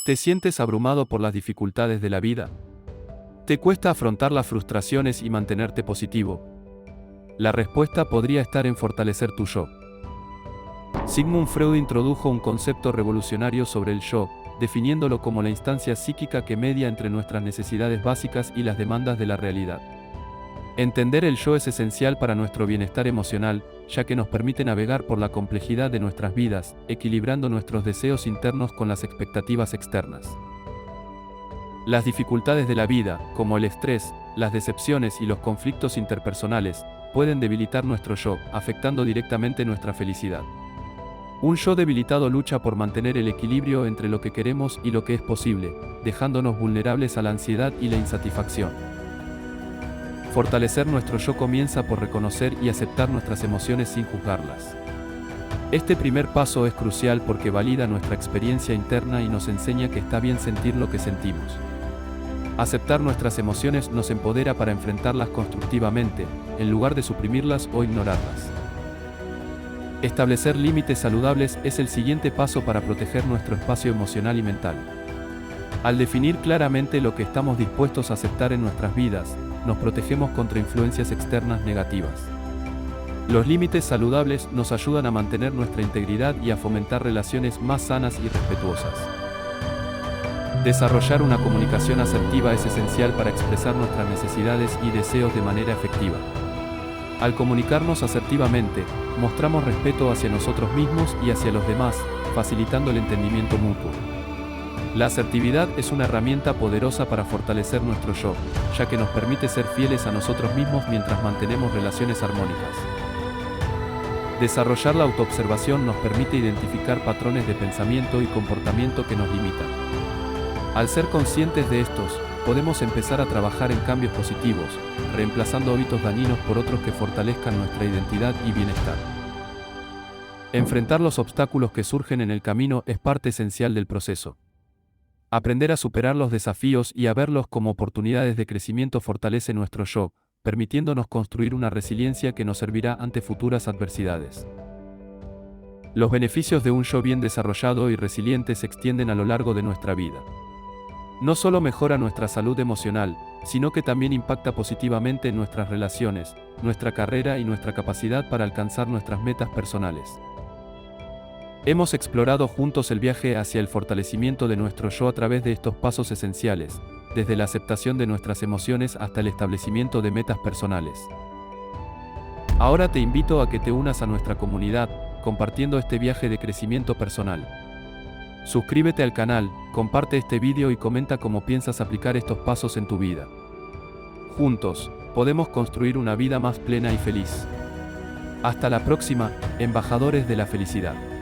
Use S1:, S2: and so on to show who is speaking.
S1: ¿Te sientes abrumado por las dificultades de la vida? ¿Te cuesta afrontar las frustraciones y mantenerte positivo? La respuesta podría estar en fortalecer tu yo. Sigmund Freud introdujo un concepto revolucionario sobre el yo, definiéndolo como la instancia psíquica que media entre nuestras necesidades básicas y las demandas de la realidad. Entender el yo es esencial para nuestro bienestar emocional, ya que nos permite navegar por la complejidad de nuestras vidas, equilibrando nuestros deseos internos con las expectativas externas. Las dificultades de la vida, como el estrés, las decepciones y los conflictos interpersonales, pueden debilitar nuestro yo, afectando directamente nuestra felicidad. Un yo debilitado lucha por mantener el equilibrio entre lo que queremos y lo que es posible, dejándonos vulnerables a la ansiedad y la insatisfacción. Fortalecer nuestro yo comienza por reconocer y aceptar nuestras emociones sin juzgarlas. Este primer paso es crucial porque valida nuestra experiencia interna y nos enseña que está bien sentir lo que sentimos. Aceptar nuestras emociones nos empodera para enfrentarlas constructivamente, en lugar de suprimirlas o ignorarlas. Establecer límites saludables es el siguiente paso para proteger nuestro espacio emocional y mental. Al definir claramente lo que estamos dispuestos a aceptar en nuestras vidas, nos protegemos contra influencias externas negativas. Los límites saludables nos ayudan a mantener nuestra integridad y a fomentar relaciones más sanas y respetuosas. Desarrollar una comunicación asertiva es esencial para expresar nuestras necesidades y deseos de manera efectiva. Al comunicarnos asertivamente, mostramos respeto hacia nosotros mismos y hacia los demás, facilitando el entendimiento mutuo. La asertividad es una herramienta poderosa para fortalecer nuestro yo, ya que nos permite ser fieles a nosotros mismos mientras mantenemos relaciones armónicas. Desarrollar la autoobservación nos permite identificar patrones de pensamiento y comportamiento que nos limitan. Al ser conscientes de estos, podemos empezar a trabajar en cambios positivos, reemplazando hábitos dañinos por otros que fortalezcan nuestra identidad y bienestar. Enfrentar los obstáculos que surgen en el camino es parte esencial del proceso. Aprender a superar los desafíos y a verlos como oportunidades de crecimiento fortalece nuestro yo, permitiéndonos construir una resiliencia que nos servirá ante futuras adversidades. Los beneficios de un yo bien desarrollado y resiliente se extienden a lo largo de nuestra vida. No solo mejora nuestra salud emocional, sino que también impacta positivamente en nuestras relaciones, nuestra carrera y nuestra capacidad para alcanzar nuestras metas personales. Hemos explorado juntos el viaje hacia el fortalecimiento de nuestro yo a través de estos pasos esenciales, desde la aceptación de nuestras emociones hasta el establecimiento de metas personales. Ahora te invito a que te unas a nuestra comunidad, compartiendo este viaje de crecimiento personal. Suscríbete al canal, comparte este video y comenta cómo piensas aplicar estos pasos en tu vida. Juntos, podemos construir una vida más plena y feliz. Hasta la próxima, embajadores de la felicidad.